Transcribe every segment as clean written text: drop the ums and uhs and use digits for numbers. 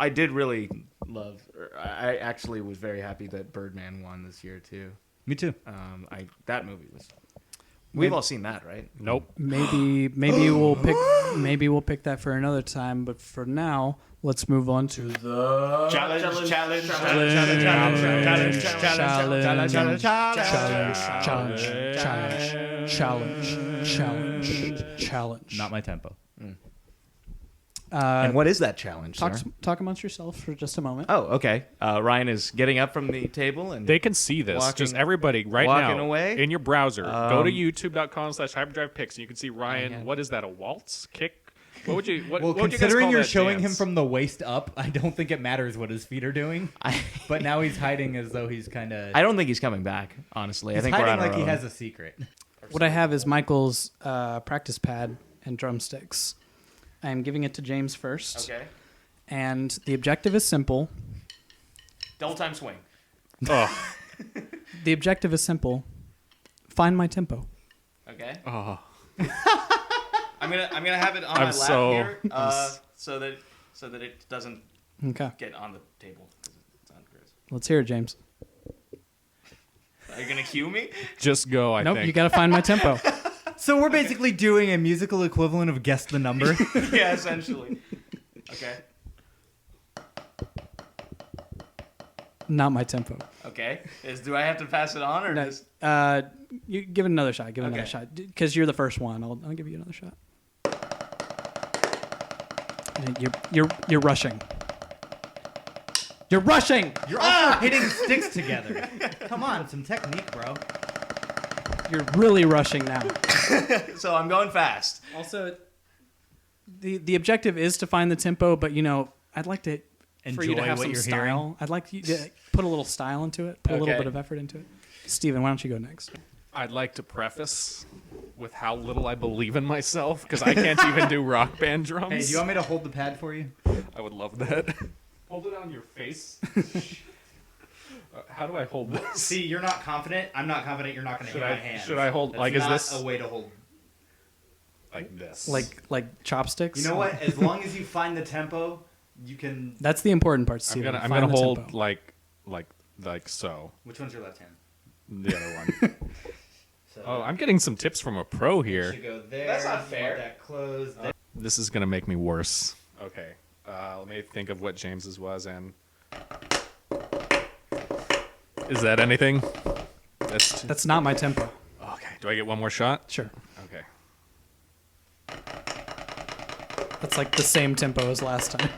I did really love. I actually was very happy that Birdman won this year too. Me too. That movie was. We've all seen that, right? Nope. Maybe we'll pick that for another time. But for now, let's move on to the Challenge. Not my tempo. And what is that challenge, sir? Talk amongst yourself for just a moment. Oh, okay. Ryan is getting up from the table and They can see this. Just everybody right walking now away? in your browser. Go to youtube.com/hyperdrivepics and you can see Ryan. What is that? A waltz kick? What would you? What would you guys considering call you're that showing dance? him from the waist up, I don't think it matters what his feet are doing. But now he's hiding as though he's kind of. I don't think he's coming back. Honestly, I think hiding we're on like our he own. has a secret. What I have is Michael's practice pad and drumsticks. I am giving it to James first. Okay. And the objective is simple. Double time swing. Oh. The objective is simple. Find my tempo. Okay. Oh. I'm gonna have it on my lap here, so that it doesn't Okay. get on the table. It's on Chris. Let's hear it, James. Are you gonna cue me? Just go. I Nope, think. you got to find my tempo. So we're basically doing a musical equivalent of guess the number. Yeah, essentially. Okay. Not my tempo. Okay. Do I have to pass it on or No, just? you give it another shot. Give it another Okay. shot because you're the first one. I'll give you another shot. You're rushing. You're rushing. You're also hitting sticks together. Come on, some technique, bro. You're really rushing now. So I'm going fast. Also, the objective is to find the tempo, but I'd like to for you to Enjoy have what some you're style. hearing. I'd like you to put a little style into it. Put a little Okay. bit of effort into it. Steven, why don't you go next? I'd like to preface with how little I believe in myself because I can't even do rock band drums. Hey, do you want me to hold the pad for you? I would love that. Hold it on your face. How do I hold this? See, you're not confident. I'm not confident. You're not going to hit my hand. Should I hold? That's like, not is this a way to hold? like this? Like chopsticks. You know what? As long as you find the tempo, you can. That's the important part, I'm Steven. gonna Find the hold tempo. like so. Which one's your left hand? The other one. So Oh, I'm getting some tips from a pro you here. should go there. That's not you fair. want that closed. There. This is gonna make me worse. Okay. Let me think of what James's was and. Is that anything? That's not my tempo. Okay. Do I get one more shot? Sure. Okay. That's like the same tempo as last time.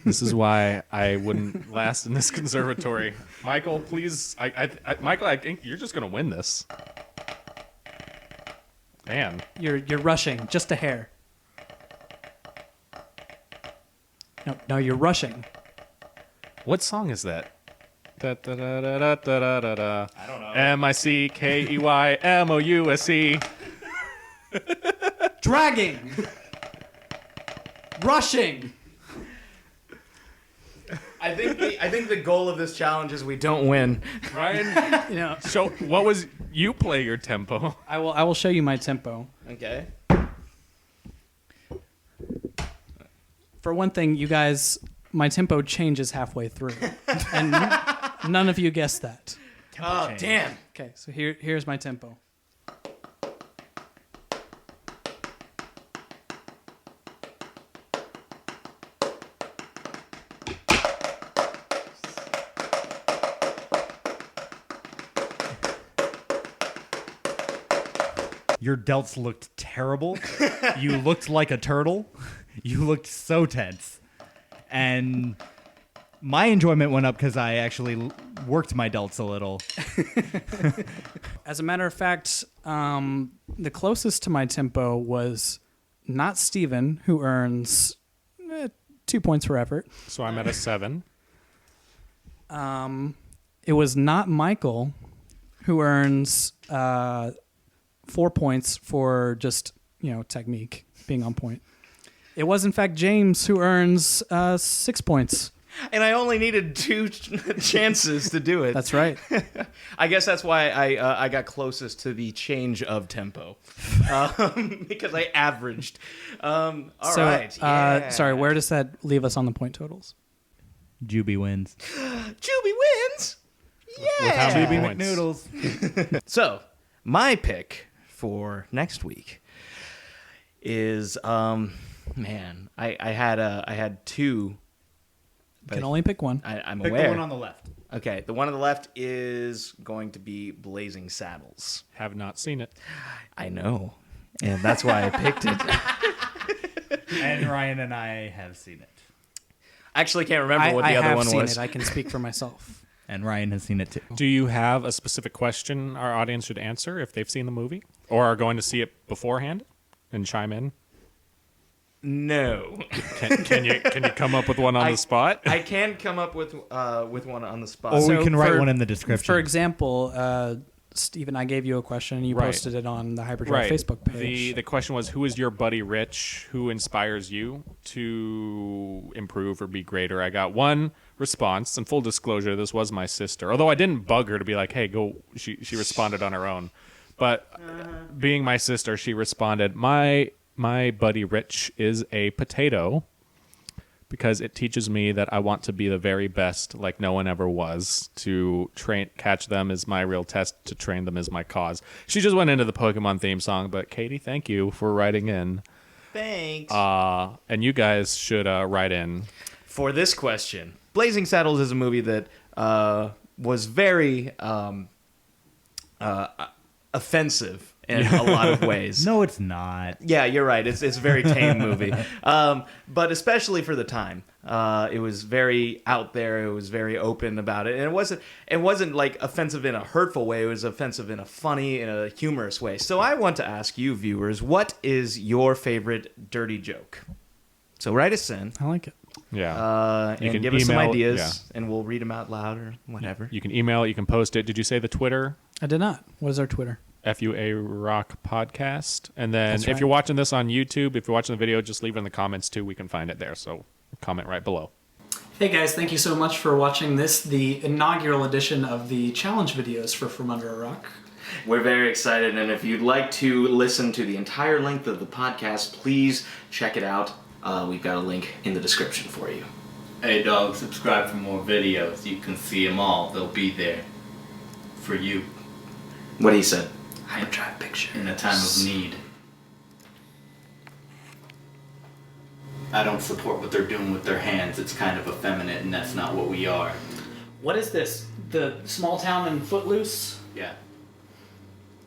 This is why I wouldn't last in this conservatory. Michael, please. Michael, I think you're just gonna win this. Man. You're rushing just a hair. No, you're rushing. What song is that? Da, da, da, da, da, da, da, da. I don't know. MICKEYMOUSE. Dragging. Rushing. I think the goal of this challenge is we don't win. Ryan, so what was you play your tempo? I will show you my tempo. Okay. For one thing, you guys, my tempo changes halfway through, and none of you guessed that. Oh, change. damn. Okay, so here's my tempo. Your delts looked terrible. You looked like a turtle. You looked so tense. And my enjoyment went up because I actually worked my delts a little. As a matter of fact, the closest to my tempo was not Steven, who earns 2 points for effort. So I'm at a 7. It was not Michael, who earns 4 points for just, technique, being on point. It was, in fact, James, who earns 6 points. And I only needed 2 chances to do it. That's right. I guess that's why I got closest to the change of tempo, because I averaged. All right. Yeah. Sorry, where does that leave us on the point totals? Juby wins. Juby wins. Without Yeah. any Juby points. McNoodles. So, my pick for next week is man, I had two. You can only pick one. I'm Pick aware. the one on the left. Okay, the one on the left is going to be Blazing Saddles. Have not seen it. I know, and that's why I picked it. And Ryan and I have seen it. I actually can't remember what I the other have one seen was. it. I can speak for myself. And Ryan has seen it too. Do you have a specific question our audience should answer if they've seen the movie or are going to see it beforehand and chime in? No, Can you come up with one on the spot? I can come up with one on the spot. Or we So can write for- one in the description. For example, Steven, I gave you a question and you Right. posted it on the Hyperdrive Facebook page. The question was, who is your buddy Rich? Who inspires you to improve or be greater? I got one response, and full disclosure, this was my sister. Although I didn't bug her to be like, hey, go. She responded on her own. But being my sister, she responded, my buddy Rich is a potato because it teaches me that I want to be the very best like no one ever was. To catch them is my real test. To train them is my cause. She just went into the Pokemon theme song, but Katie, thank you for writing in. Thanks. And you guys should write in. For this question, Blazing Saddles is a movie that was very offensive in a lot of ways. No, it's not. Yeah, you're right. It's a very tame movie, but especially for the time, it was very out there. It was very open about it, and it wasn't like offensive in a hurtful way. It was offensive in a funny, in a humorous way. So I want to ask you, viewers, what is your favorite dirty joke? So write us in. I like it. Yeah. You And can give us some email- ideas, yeah. and we'll read them out loud or whatever. You can email it. You can post it. Did you say the Twitter? I did not. What is our Twitter? FUAR Podcast. And then That's if right. you're watching this on YouTube, if you're watching the video, just leave it in the comments too. We can find it there. So comment right below. Hey guys, thank you so much for watching this, the inaugural edition of the challenge videos for From Under a Rock. We're very excited, and if you'd like to listen to the entire length of the podcast, please check it out. We've got a link in the description for you. Hey dog, subscribe for more videos. You can see them all. They'll be there for you What he said. Hyperdrive picture. in a time of need. I don't support what they're doing with their hands. It's kind of effeminate, and that's not what we are. What is this? The small town in Footloose? Yeah.